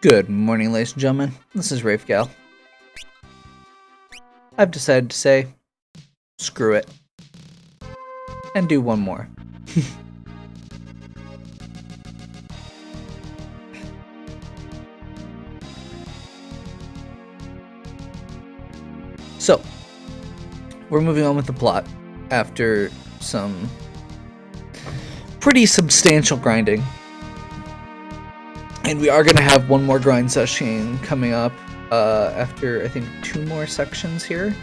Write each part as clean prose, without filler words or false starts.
Good morning, ladies and gentlemen. This is Rafe Gal. I've decided to say, screw it, and do one more. So, we're moving on with the plot after some pretty substantial grinding. And we are going to have one more grind session coming up after, I think, 2 more sections here.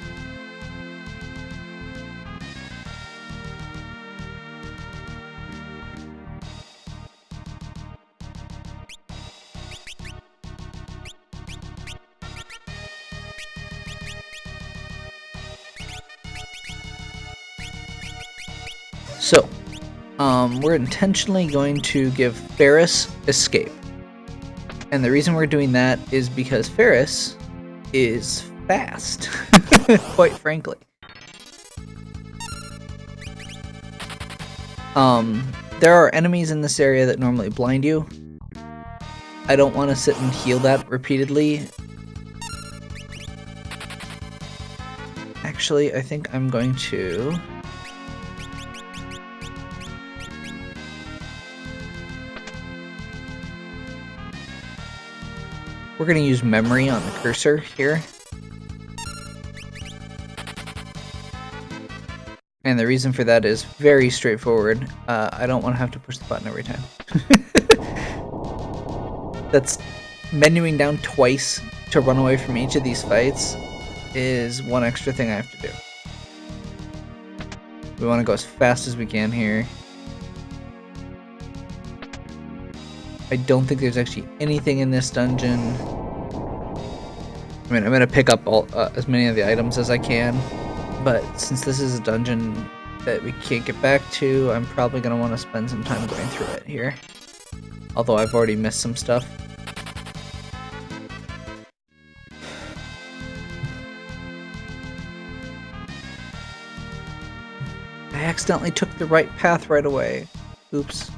So, we're intentionally going to give Ferris escape. And the reason we're doing that is because Ferris is fast, quite frankly. There are enemies in this area that normally blind you. I don't want to sit and heal that repeatedly. Actually, I think I'm going to... We're going to use memory on the cursor here. And the reason for that is very straightforward. I don't want to have to push the button every time. That's menuing down twice to run away from each of these fights is one extra thing I have to do. We want to go as fast as we can here. I don't think there's actually anything in this dungeon. I mean, I'm going to pick up as many of the items as I can, but since this is a dungeon that we can't get back to, I'm probably going to want to spend some time going through it here. Although I've already missed some stuff. I accidentally took the right path right away. Oops.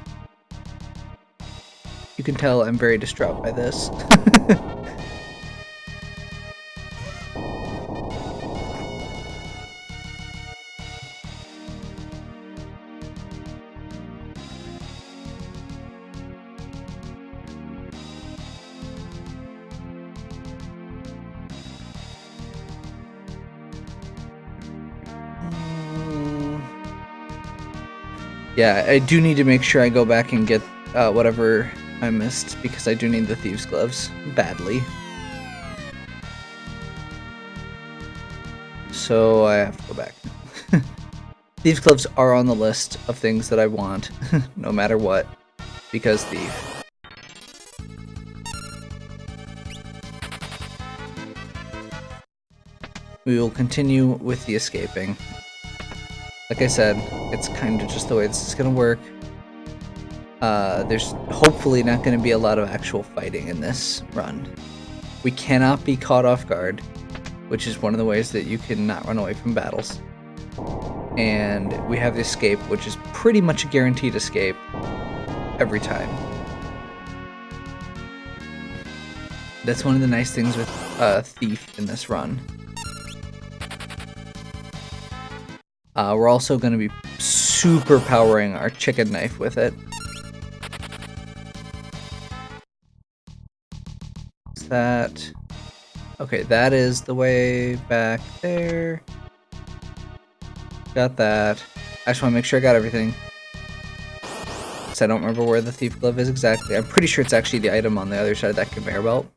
You can tell I'm very distraught by this. Yeah, I do need to make sure I go back and get whatever I missed, because I do need the Thieves' Gloves badly. So I have to go back. Thieves' Gloves are on the list of things that I want, no matter what, because thief. We will continue with the escaping. Like I said, it's kind of just the way this is going to work. There's hopefully not going to be a lot of actual fighting in this run. We cannot be caught off guard, which is one of the ways that you can not run away from battles. And we have the escape, which is pretty much a guaranteed escape every time. That's one of the nice things with Thief in this run. We're also going to be super powering our chicken knife with it. Is that... Okay, that is the way back there. Got that. I just want to make sure I got everything. Because I don't remember where the Thief Glove is exactly. I'm pretty sure it's actually the item on the other side of that conveyor belt.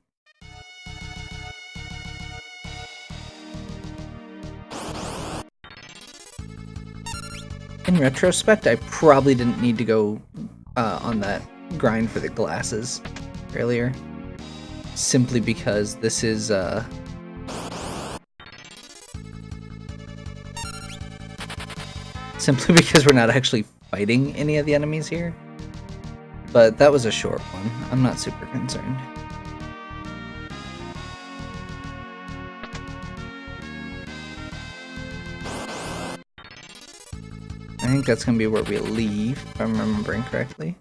In retrospect, I probably didn't need to go on that grind for the glasses earlier. Simply because this is... Simply because we're not actually fighting any of the enemies here. But that was a short one. I'm not super concerned. I think that's going to be where we leave, if I'm remembering correctly.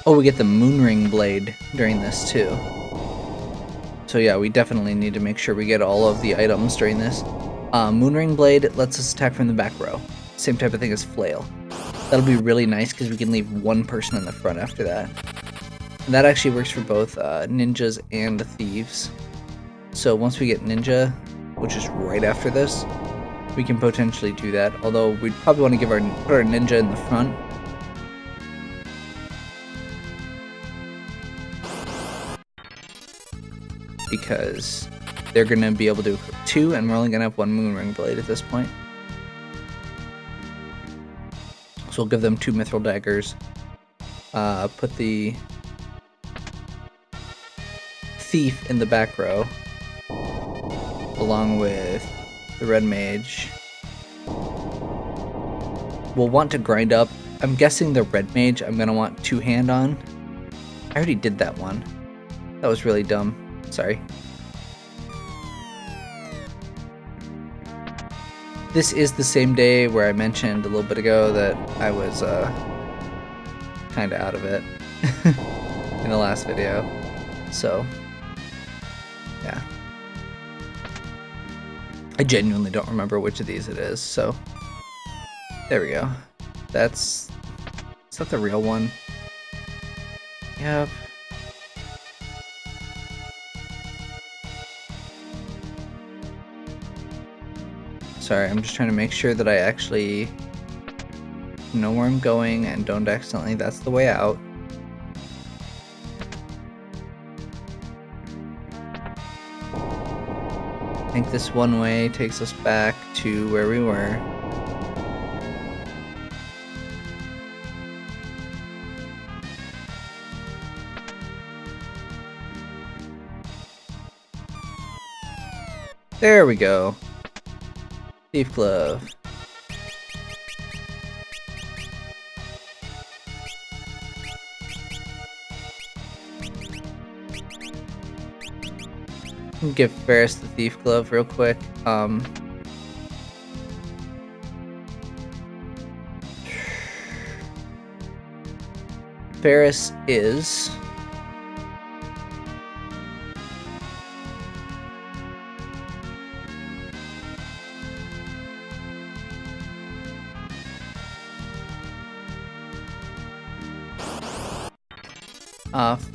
Oh, we get the Moonring Blade during this too. So yeah, we definitely need to make sure we get all of the items during this. Moonring Blade lets us attack from the back row. Same type of thing as Flail. That'll be really nice because we can leave one person in the front after that. And that actually works for both ninjas and thieves. So once we get ninja, which is right after this, we can potentially do that. Although we'd probably want to put our ninja in the front. Because they're going to be able to equip 2, and we're only going to have 1 Moonring Blade at this point. So we'll give them 2 Mithril Daggers. Put the Thief in the back row, along with the Red Mage. We'll want to grind up. I'm guessing the Red Mage I'm going to want 2-hand on. I already did that one. That was really dumb. Sorry. This is the same day where I mentioned a little bit ago that I was kind of out of it in the last video. So, yeah. I genuinely don't remember which of these it is, so there we go. Is that the real one? Yep. Sorry, I'm just trying to make sure that I actually know where I'm going and don't accidentally. That's the way out. I think this one way takes us back to where we were. There we go. Thief Glove. Give Ferris the Thief Glove real quick. Ferris is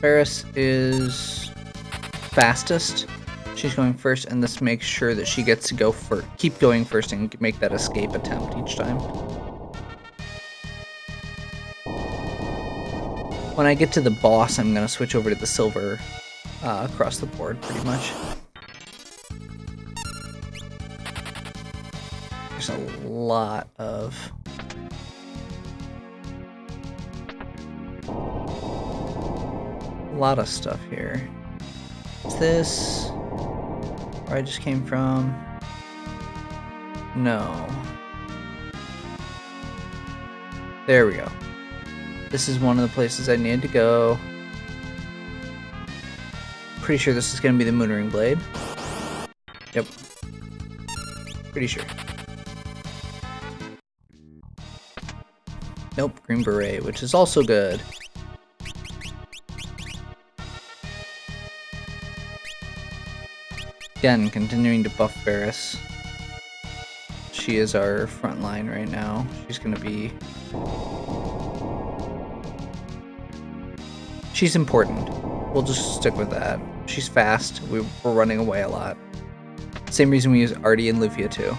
Ferris is fastest. She's going first, and this makes sure that she gets to go first. Keep going first and make that escape attempt each time. When I get to the boss, I'm going to switch over to the silver across the board, pretty much. There's a lot of stuff here. Is this where I just came from? No. There we go. This is one of the places I need to go. Pretty sure this is going to be the Moonring Blade. Yep. Pretty sure. Nope, Green Beret, which is also good. Again, continuing to buff Ferris. She is our front line right now. She's gonna be... She's important. We'll just stick with that. She's fast. We're running away a lot. Same reason we use Artie and Lufia too.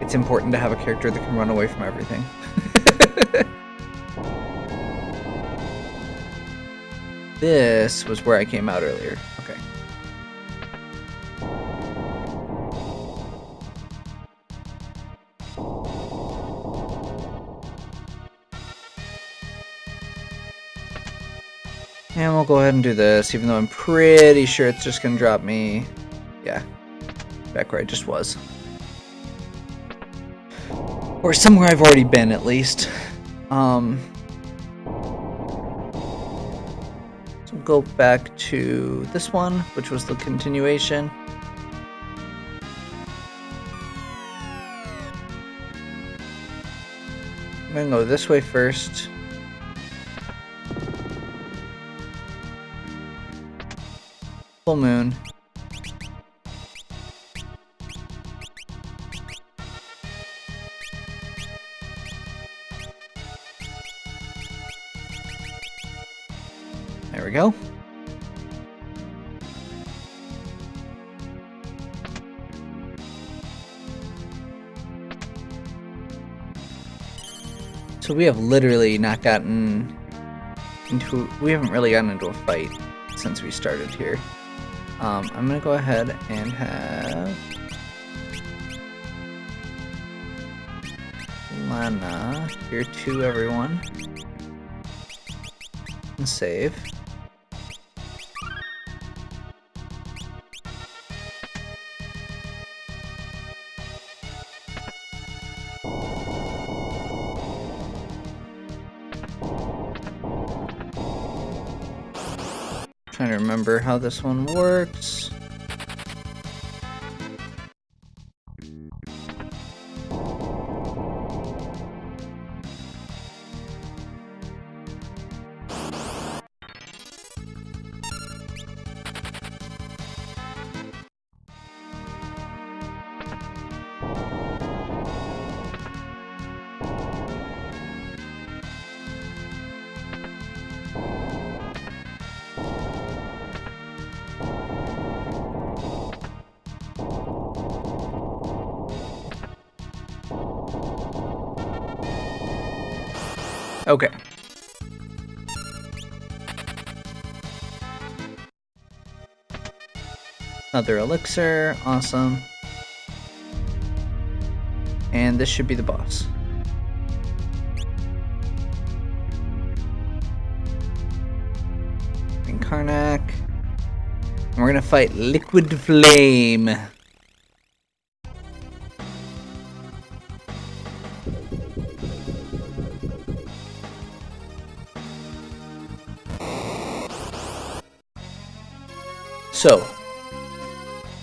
It's important to have a character that can run away from everything. This was where I came out earlier. Okay. And we'll go ahead and do this, even though I'm pretty sure it's just going to drop me, yeah, back where I just was. Or somewhere I've already been, at least. So we'll go back to this one, which was the continuation. I'm going to go this way first. Full moon. There we go. So we have literally not gotten into, we haven't really gotten into a fight since we started here. I'm gonna go ahead and have Lana here to everyone and save. Trying to remember how this one works. Okay. Another elixir, awesome. And this should be the boss. Karnak. And we're gonna fight Liquid Flame. So,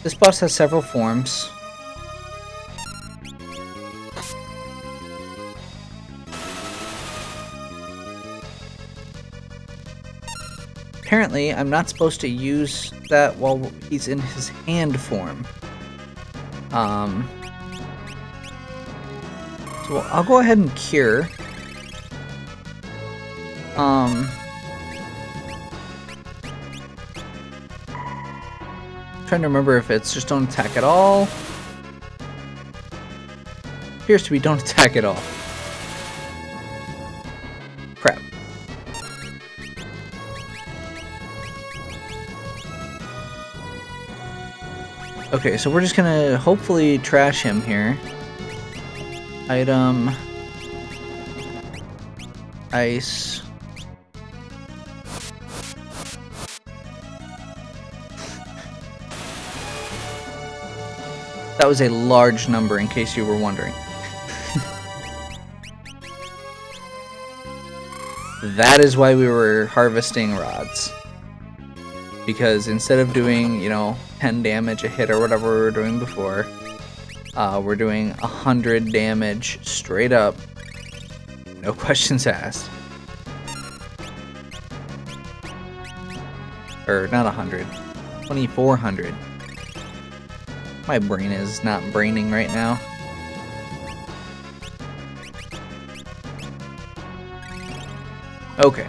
this boss has several forms. Apparently, I'm not supposed to use that while he's in his hand form. So I'll go ahead and cure. Trying to remember if it's just don't attack at all. Appears to be don't attack at all. Crap. Okay, so we're just gonna hopefully trash him here. Item. Ice. That was a large number, in case you were wondering. That is why we were harvesting rods. Because instead of doing, 10 damage a hit or whatever we were doing before, we're doing 100 damage straight up. No questions asked. Or not 100. 2,400. My brain is not braining right now. Okay.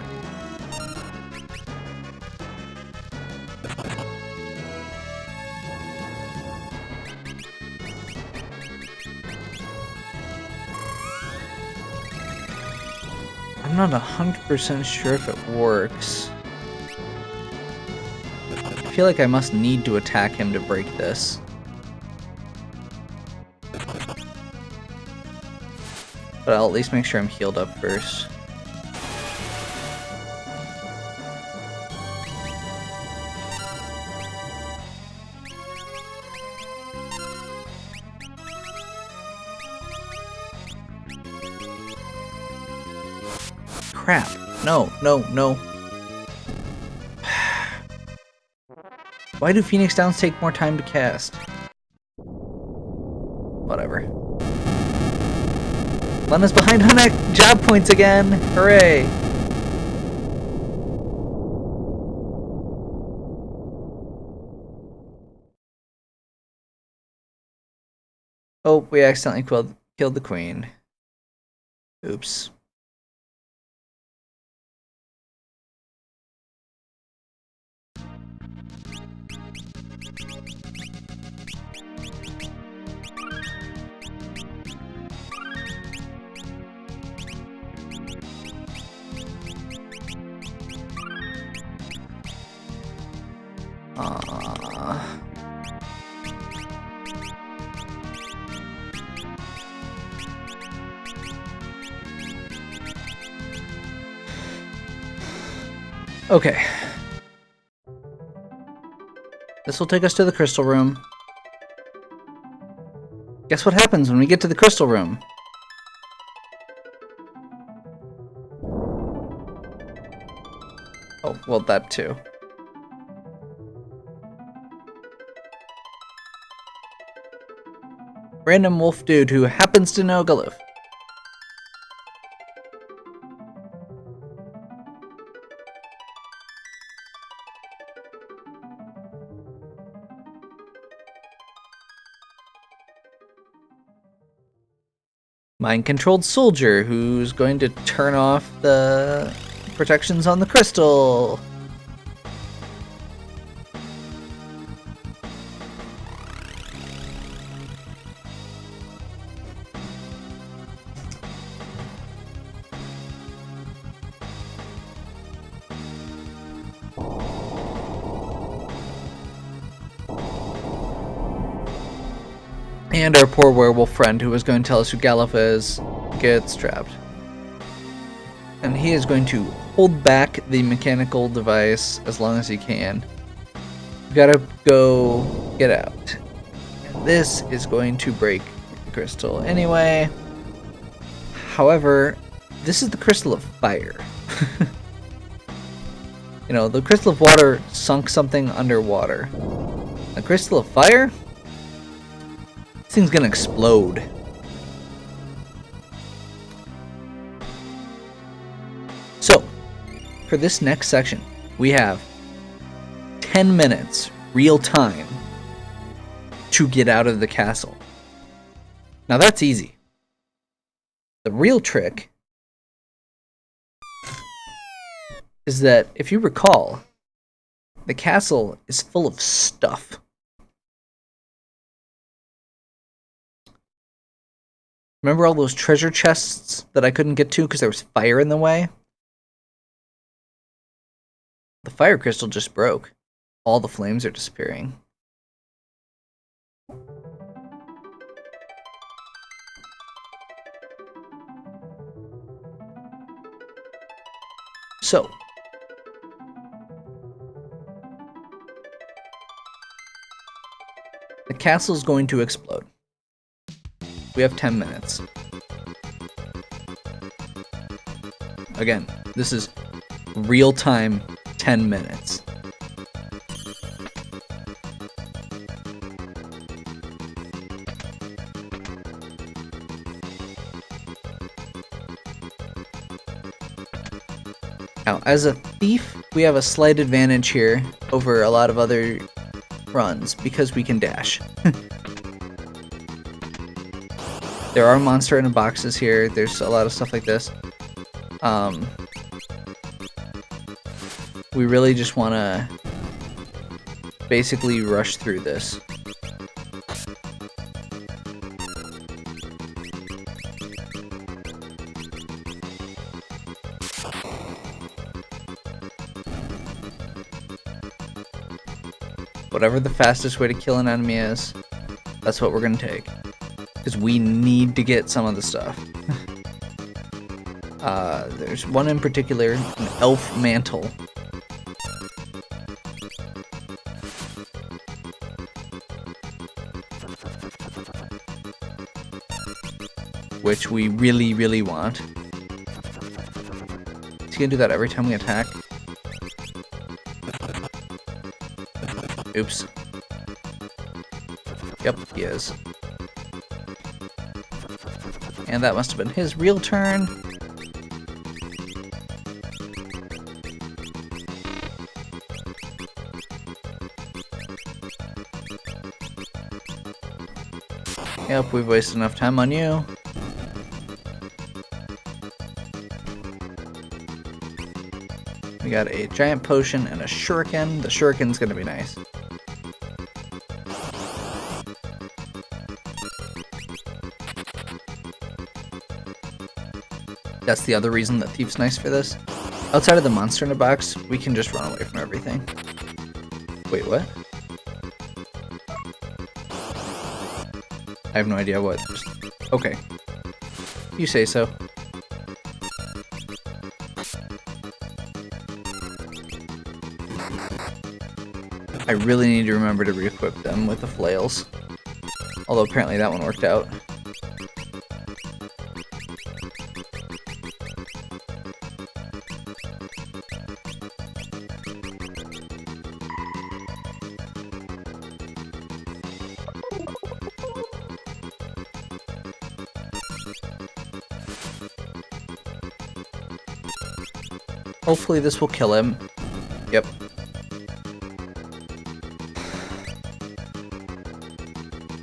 I'm not 100% sure if it works. I feel like I must need to attack him to break this. But I'll at least make sure I'm healed up first. Crap. No, no, no. Why do Phoenix Downs take more time to cast? Whatever. Lena's behind Hunek! Job points again! Hooray! Oh, we accidentally killed the queen. Oops. Okay. This will take us to the crystal room. Guess what happens when we get to the crystal room? Oh, well, that too. Random wolf dude who happens to know Galuf. Mind-controlled soldier who's going to turn off the protections on the crystal. And our poor werewolf friend who was going to tell us who Galuf is gets trapped. And he is going to hold back the mechanical device as long as he can. We gotta go get out. And this is going to break the crystal anyway. However, this is the crystal of fire. You know, the crystal of water sunk something underwater. The crystal of fire? This thing's gonna explode. So, for this next section, we have 10 minutes, real time, to get out of the castle. Now that's easy. The real trick is that, if you recall, the castle is full of stuff. Remember all those treasure chests that I couldn't get to because there was fire in the way? The fire crystal just broke. All the flames are disappearing. So, the castle is going to explode. We have 10 minutes. Again, this is real time 10 minutes. Now, as a thief, we have a slight advantage here over a lot of other runs because we can dash. There are monster in a boxes here. There's a lot of stuff like this. We really just want to basically rush through this. Whatever the fastest way to kill an enemy is, that's what we're going to take. Because we need to get some of the stuff. There's one in particular, an elf mantle. Which we really, really want. Is he gonna do that every time we attack? Oops. Yep, he is. And that must have been his real turn. Yep, we've wasted enough time on you. We got a giant potion and a shuriken. The shuriken's gonna be nice. That's the other reason that Thief's nice for this. Outside of the monster in a box, we can just run away from everything. Wait, what? I have no idea what. Okay. You say so. I really need to remember to re-equip them with the flails. Although apparently that one worked out. Hopefully this will kill him. Yep.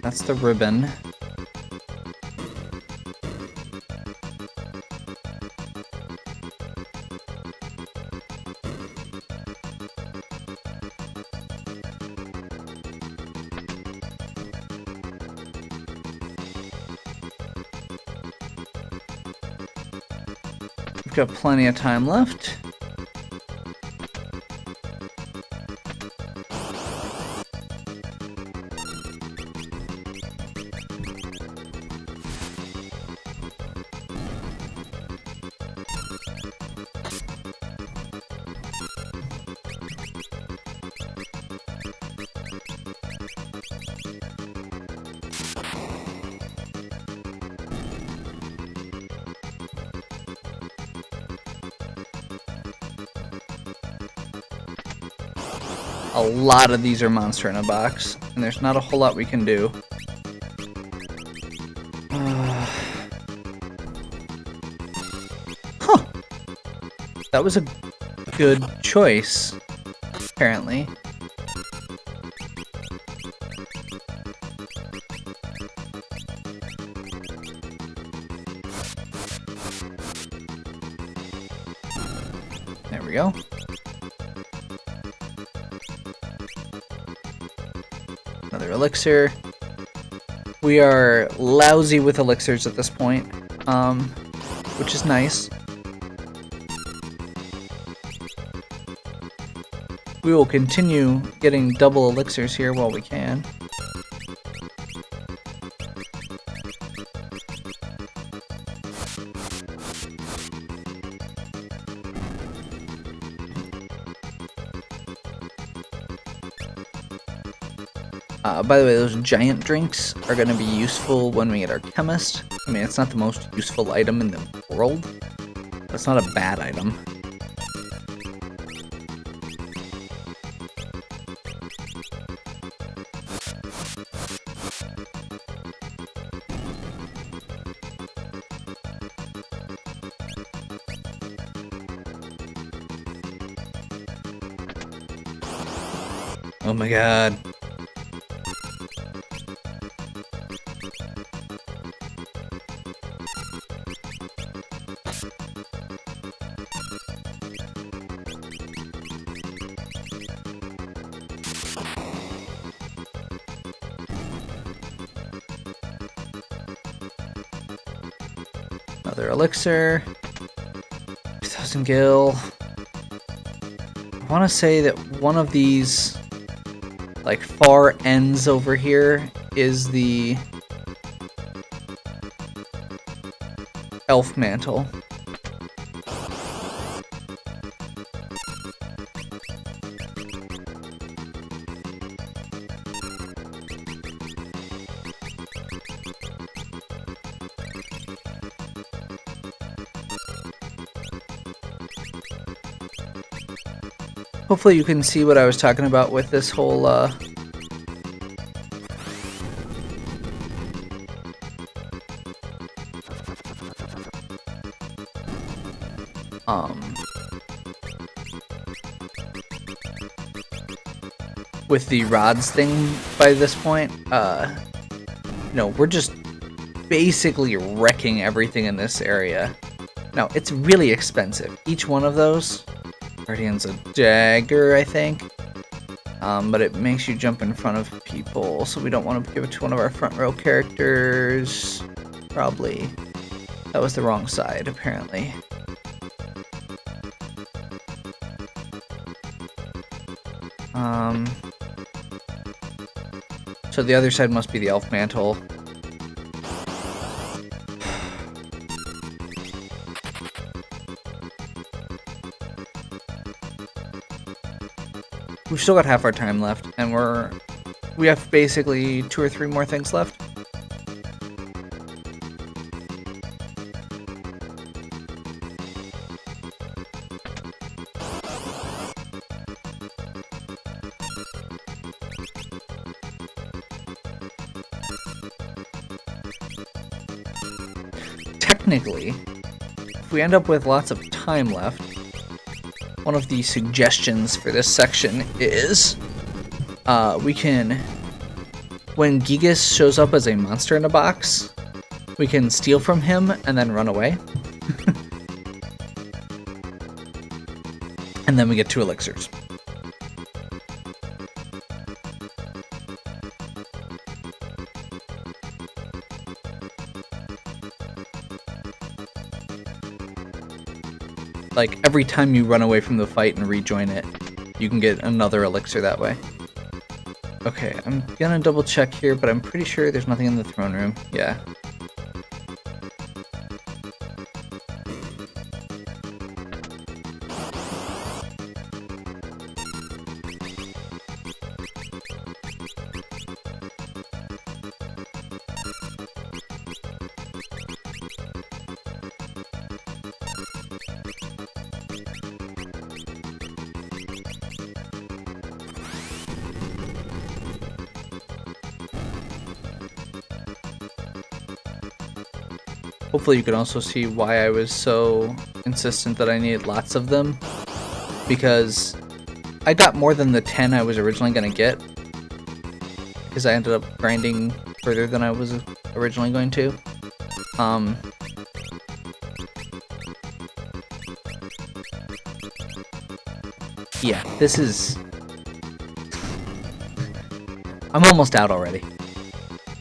That's the ribbon. We've got plenty of time left. A lot of these are monster in a box, and there's not a whole lot we can do. Huh. That was a good choice, apparently. There we go. Another elixir. We are lousy with elixirs at this point, which is nice. We will continue getting double elixirs here while we can. By the way, those giant drinks are going to be useful when we get our Chemist. I mean, it's not the most useful item in the world, but it's not a bad item. Oh my god. Another elixir. 2000 gil. I want to say that one of these, like, far ends over here is the elf mantle. Hopefully you can see what I was talking about with this whole, with the rods thing by this point. No, we're just basically wrecking everything in this area. Now, it's really expensive. Each one of those, Guardian's a dagger, I think. But it makes you jump in front of people, so we don't want to give it to one of our front row characters. Probably. That was the wrong side, apparently. So the other side must be the elf mantle. We've still got half our time left, and we have basically 2 or 3 more things left. Technically, if we end up with lots of time left, one of the suggestions for this section is we can, when Gigas shows up as a monster in a box, we can steal from him and then run away. And then we get 2 elixirs. Like, every time you run away from the fight and rejoin it, you can get another elixir that way. Okay, I'm gonna double check here, but I'm pretty sure there's nothing in the throne room. Yeah. Hopefully you can also see why I was so insistent that I needed lots of them, because I got more than the 10 I was originally going to get, because I ended up grinding further than I was originally going to. Yeah, this is... I'm almost out already.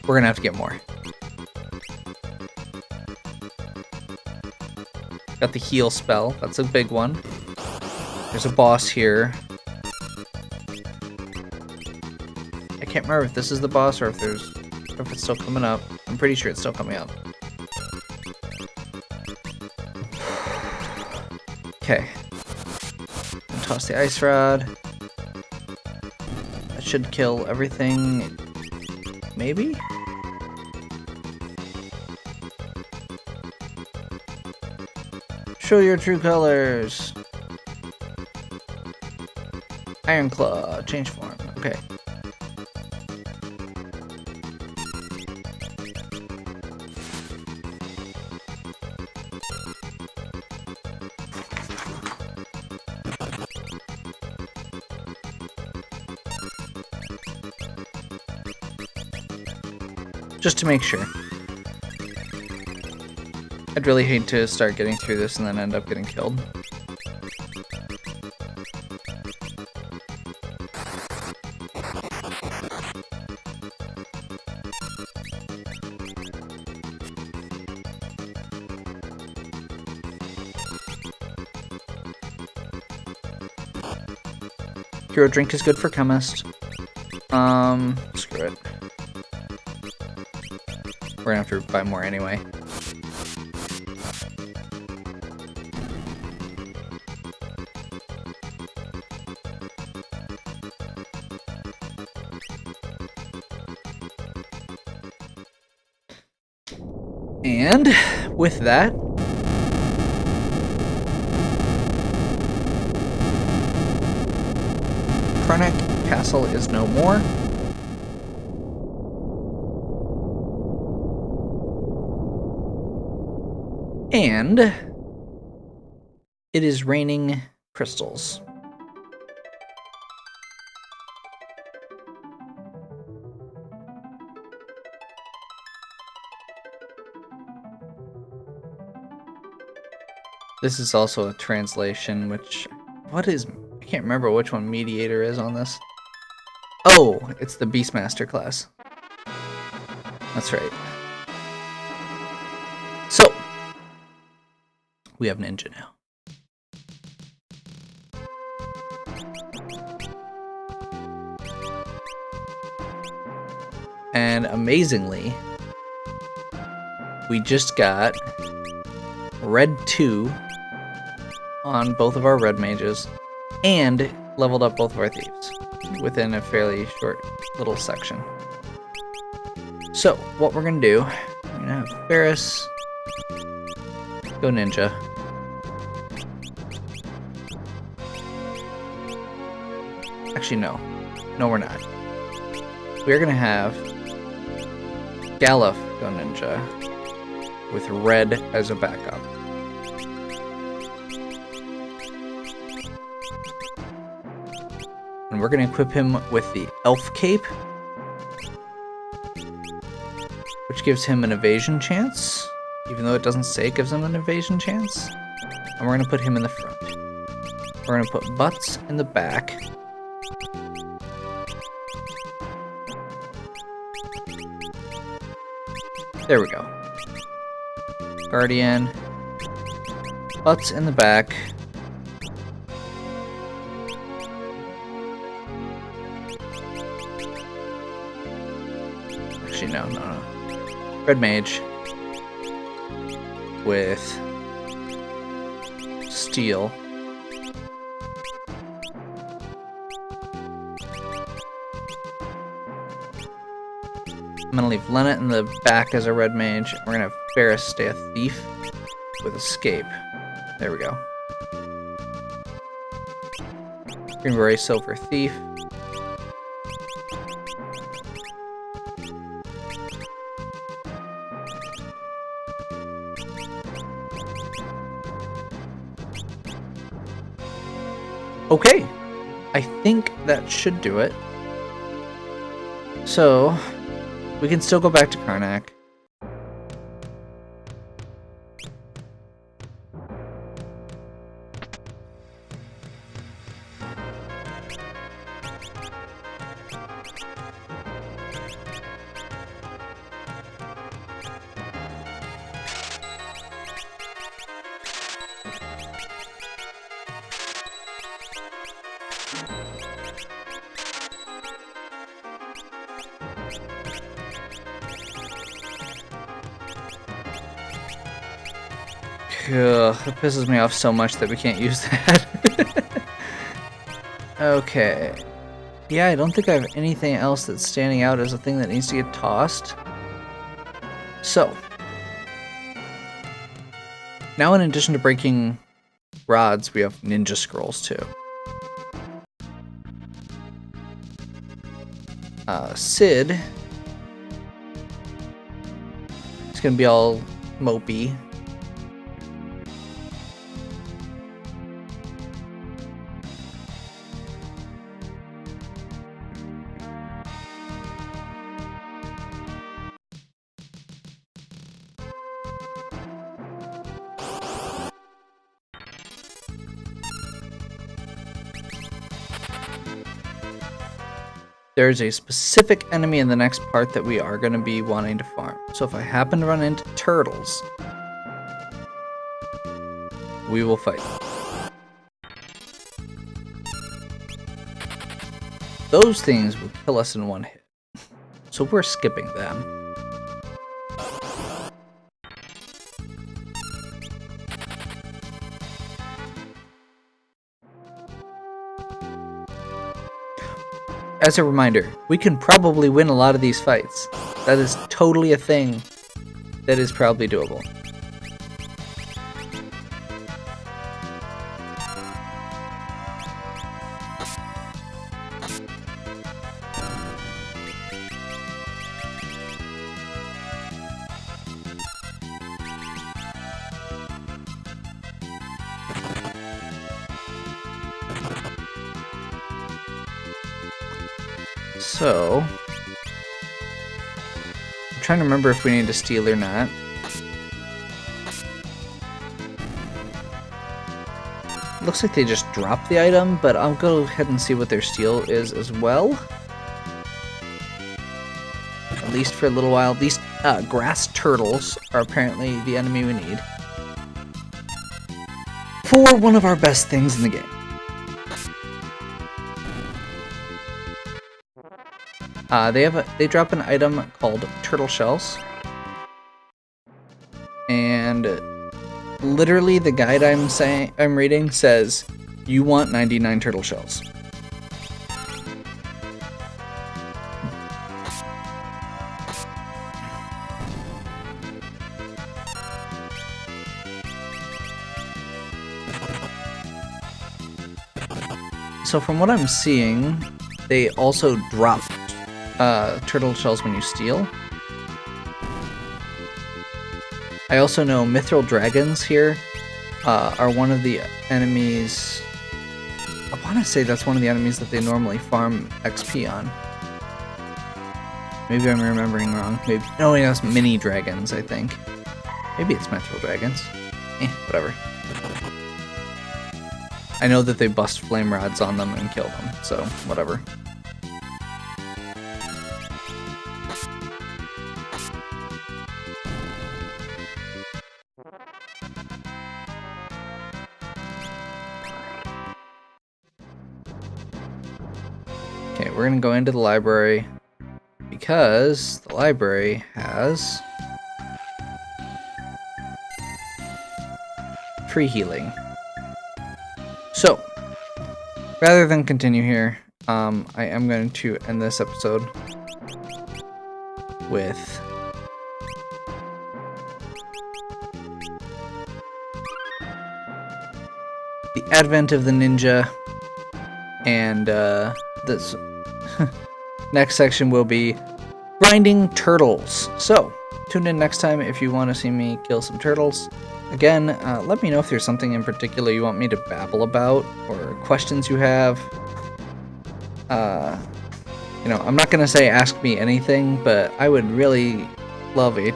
We're gonna have to get more. Got the heal spell, that's a big one. There's a boss here. I can't remember if this is the boss or if it's still coming up. I'm pretty sure it's still coming up. Okay. Toss the ice rod. That should kill everything. Maybe? Show your true colors. Iron Claw, change form. Okay. Just to make sure. I'd really hate to start getting through this and then end up getting killed. Hero drink is good for Chemist. Screw it. We're gonna have to buy more anyway. And with that, Karnak Castle is no more. And it is raining crystals. This is also a translation, which... What is... I can't remember which one Mediator is on this. Oh, it's the Beastmaster class. That's right. So, we have Ninja now. And amazingly, we just got Red 2 on both of our Red Mages, and leveled up both of our Thieves within a fairly short little section. So, what we're going to do, we're going to have Ferris go Ninja. Actually, no. No, we're not. We're going to have Galuf go Ninja with Red as a backup. And we're going to equip him with the Elf Cape, which gives him an evasion chance, even though it doesn't say it gives him an evasion chance. And we're going to put him in the front. We're going to put Butts in the back. There we go. Guardian. Butts in the back. Actually, no. Red Mage. With Steel. I'm gonna leave Lennart in the back as a Red Mage. We're gonna have Ferris stay a Thief with Escape. There we go. Green Beret, Silver Thief. Okay, I think that should do it. So, we can still go back to Karnak. Ugh, it pisses me off so much that we can't use that. Okay. Yeah, I don't think I have anything else that's standing out as a thing that needs to get tossed. So. Now in addition to breaking rods, we have ninja scrolls too. Sid. It's gonna be all mopey. There's a specific enemy in the next part that we are going to be wanting to farm. So if I happen to run into turtles, we will fight. Those things will kill us in one hit. So we're skipping them. As a reminder, we can probably win a lot of these fights. That is totally a thing that is probably doable. So, I'm trying to remember if we need to steal or not. looks like they just dropped the item, but I'll go ahead and see what their steal is as well. At least for a little while. These grass turtles are apparently the enemy we need for one of our best things in the game. They drop an item called turtle shells, and literally the guide I'm reading says you want 99 turtle shells. So from what I'm seeing, they also drop turtle shells when you steal. I also know mithril dragons here are one of the enemies. I want to say that's one of the enemies that they normally farm XP on. Maybe I'm remembering wrong. Maybe no, yeah, it's mini dragons, I think. Maybe it's mithril dragons. Whatever. I know that they bust flame rods on them and kill them, so whatever. Okay, we're gonna go into the library because the library has free healing. So, rather than continue here, I am going to end this episode with the advent of the ninja, and this next section will be grinding turtles. So, tune in next time if you want to see me kill some turtles. Again, let me know if there's something in particular you want me to babble about, or questions you have. You know, I'm not going to say ask me anything, but I would really love a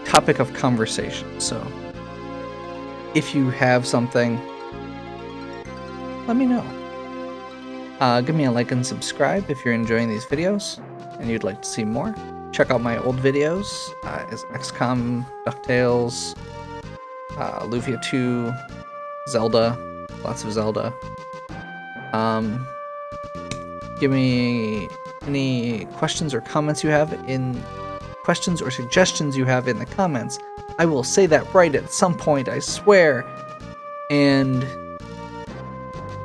topic of conversation. So, if you have something, let me know. Give me a like and subscribe if you're enjoying these videos and you'd like to see more. Check out my old videos, as XCOM, DuckTales, Lufia 2, Zelda, lots of Zelda. Give me any questions or comments you have questions or suggestions you have in the comments. I will say that right at some point, I swear. And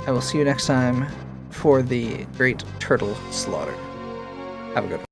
I will see you next time for the great turtle slaughter. Have a good one.